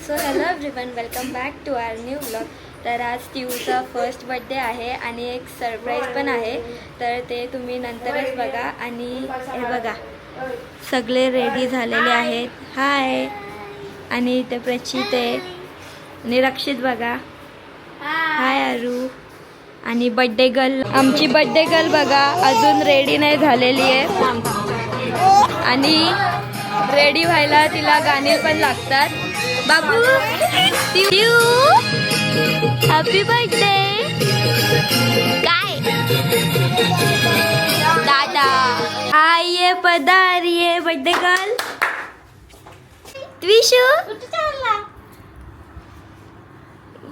So hello everyone, welcome back to our new blog. तर आज ट्यूचा first birthday आहे आणि एक सरप्राईज पण आहे, तर ते तुम्ही नंतरच बघा. आणि हे बघा, सगळे रेडी झालेले आहेत. हाय. आणि इथे प्रचित आहे आणि रक्षित बघा. हाय आरू. आणि बड्डे गर्ल, आमची बड्डे गर्ल बघा अजून रेडी नाही झालेली आहे आणि रेडी व्हायला तिला गाणी पण लागतात. बाबू ट्यू हॅपी बर्थडे. काय दादा आइए पधारिए बर्थडे गर्ल. त्विशू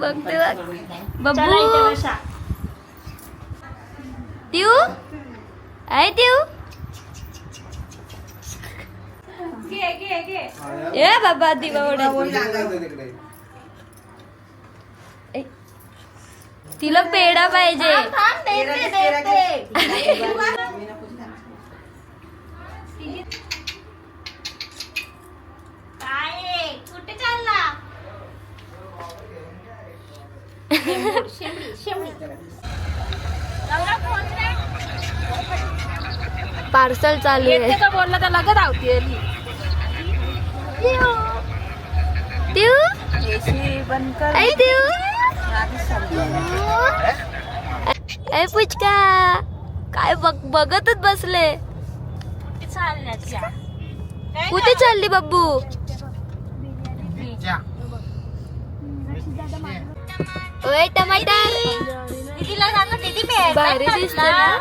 बघते बघ बब्बू. ट्यू आय ट्यू ए बाबा दिवा तिला पेढा पाहिजे. कुठे चालला? पार्सल चालू आहे. का बोलला तर लगत आवती ट्यू बंद कर. ऐ ट्यू ऐ पुचका काय बघतच बसले. कुठे चालली बब्बू? ओय टमाटर दीदीला सांग दीदी मी भारी दिसते ना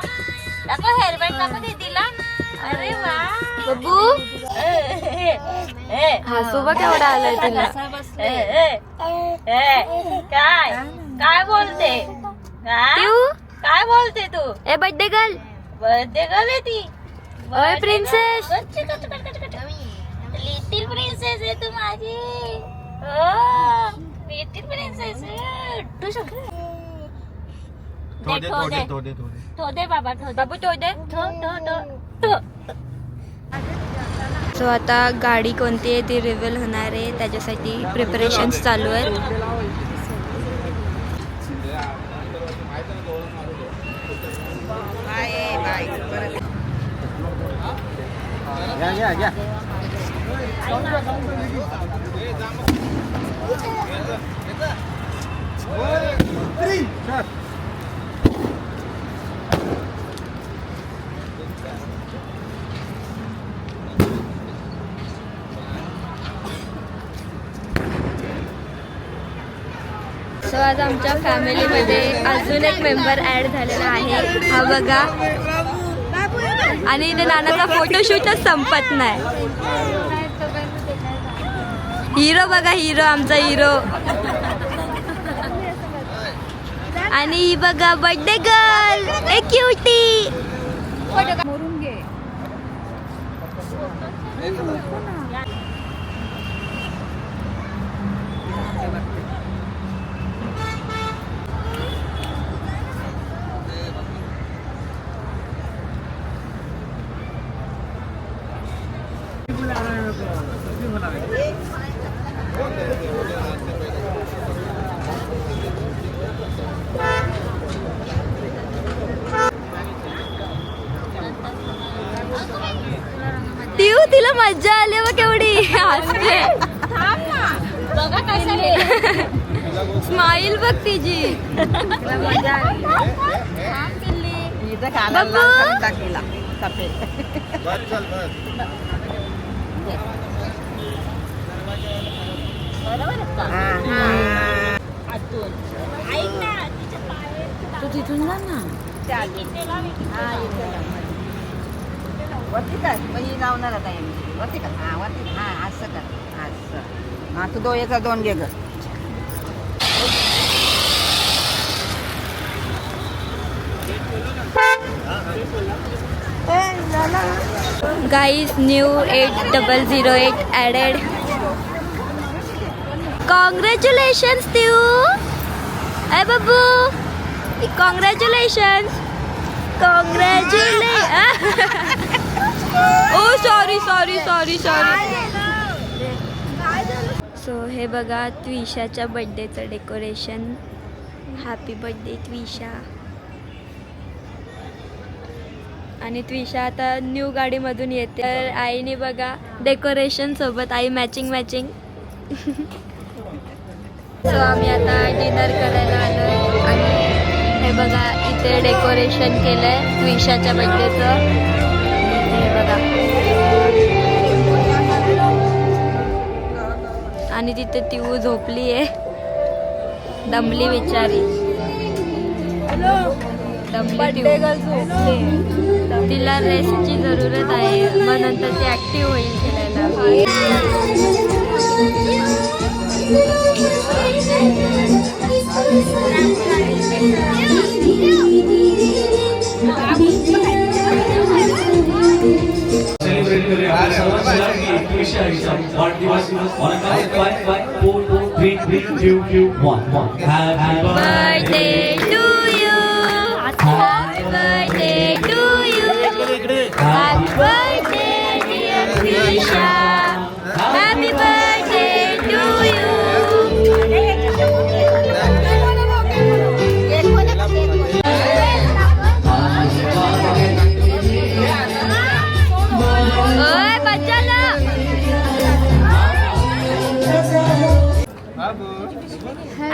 टाको हेअरबँड टाको दीदीला. अरे वा बब्बू. हसू बघ केवढा आलाय तुला. काय काय बोलते? ट्यू काय बोलते तू? ए बर्थडे गर्ल. बर्थडे गर्ल ती. ओय प्रिन्सेस. लिटिल प्रिन्सेस आहे तू माझी. लिटिल प्रिन्सेस दे बाबा बाबू तो दे. ठो. सो आता गाडी कोणती आहे ती रिव्हील होणार आहे, त्याच्यासाठी प्रिपरेशन्स चालू आहेत. सो आज आमच्या फॅमिलीमध्ये अजून एक मेंबर ऍड झालेला आहे. हा बघा. आणि इथे नानाचा फोटोशूटच संपत नाही. हिरो बघा, हिरो आमचा हिरो. आणि ही बघा बर्थडे गर्ल, ए क्यूटी. ट्यू तिला मज्जा आली बघ केवढी हसते. बघा कशाले स्माइल बघ तिची. बब्बू ऐक ना तिच्या पायात तू तिथून जा ना. वरती काय म्हणजे लावणार आता वरती का? हा वरती. हा असं कर असं. हा तू याचा 2 घे ग. Guys new 8008 added. कॉंग्रॅच्युलेशन्स ट्यू. अय बब्बू कॉंग्रॅच्युलेशन्स. ओ सॉरी. सो हे बघा त्विशाच्या बड्डेचं डेकोरेशन. Happy birthday Twisha. आणि त्विशा आता न्यू गाडीमधून येते. तर आईने बघा डेकोरेशन सोबत आई मॅचिंग मॅचिंग. सो आम्ही आता डिनर करायला आलो आणि हे बघा इथे डेकोरेशन केलंय त्विशाच्या बड्डेचं. हे बघा आणि तिथे तिऊ झोपली आहे. दमली बिचारी. दमली तिला रेस्टची जरूरत आहे. मग नंतर ती ऍक्टिव्ह होईल खेळायला. Birthday to you. Happy birthday to you. Happy birthday dear Trisha. Happy birthday to you. ओय बच्चाला.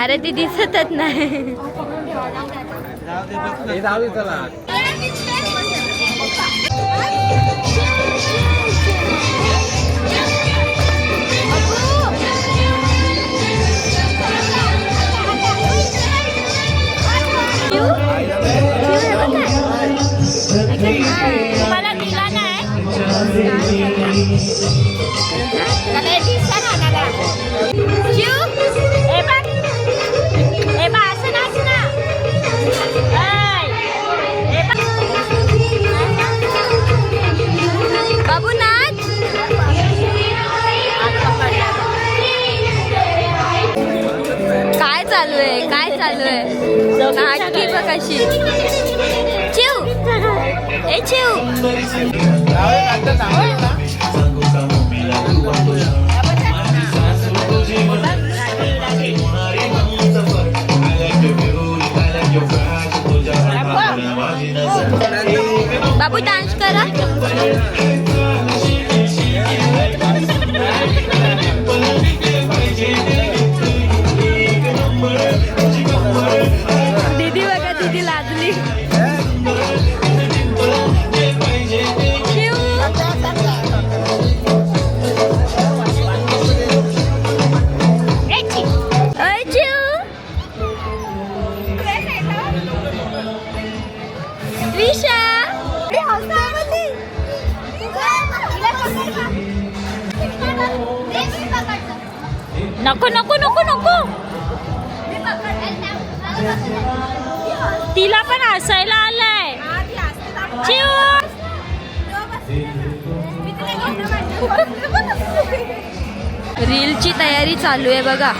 अरे ती दिसतच नाही. तुम्हाला दिला नाही. बाबू नाच. काय चालू आहे काय चालू आहे. नाटकी बघ कशी. चिव ए चिव. बाबू डान्स करा. दीदी बघा दीदी लाजली. नको नको नको नको. तिला पण हसायला आलंय. रीलची तयारी चालू आहे बघा.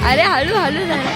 अरे हळू हळू जरा.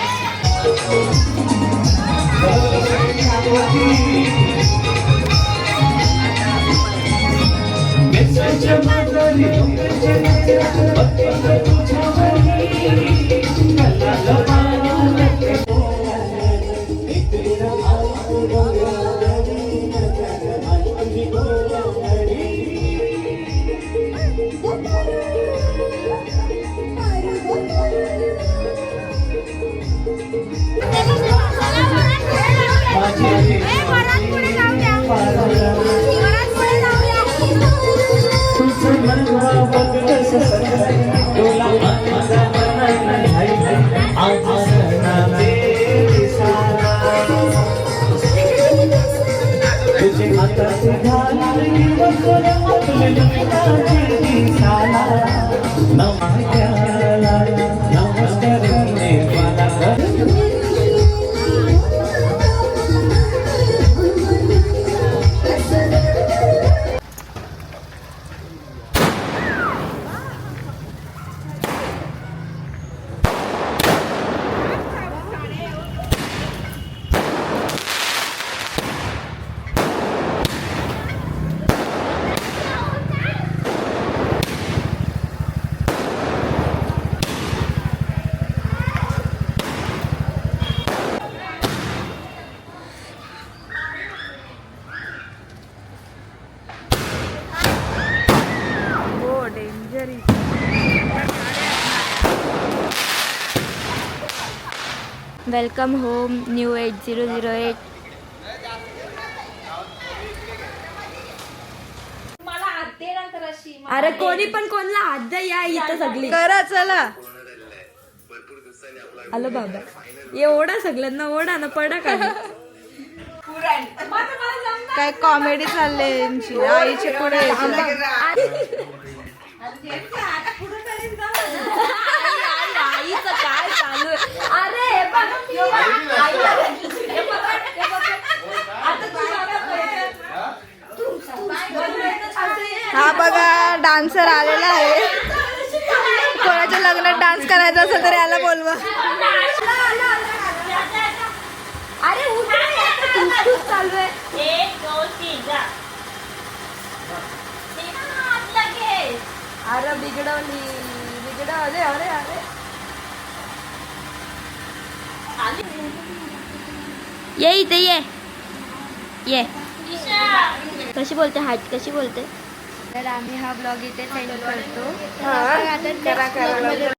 Welcome home new 8008. अरे कोणी पण कोणला हात द्या या इथं सगळी करा चला. आलो बाबा ये ओढा सगळ्यांना ओढा ना पडा का काय कॉमेडी चालले यांची. आईचे पुढे आईचं काय चालू आहे. अरे हे बघ, हे बघ, आईला हे बघ, हे बघ. आता तू हा बघा डान्सर आलेला आहे. कोणाच्या लग्नात डान्स करायचा असेल तर याला बोलवा. अरे उठ रे, आता धुसफूस चालू आहे. 1 2 3 जा. लगेच. अरे बिघडवली. अरे अरे अरे ये इथे ये कशी बोलते हाट कशी बोलते. तर आम्ही हा ब्लॉग इथे सेंड करतो. करा.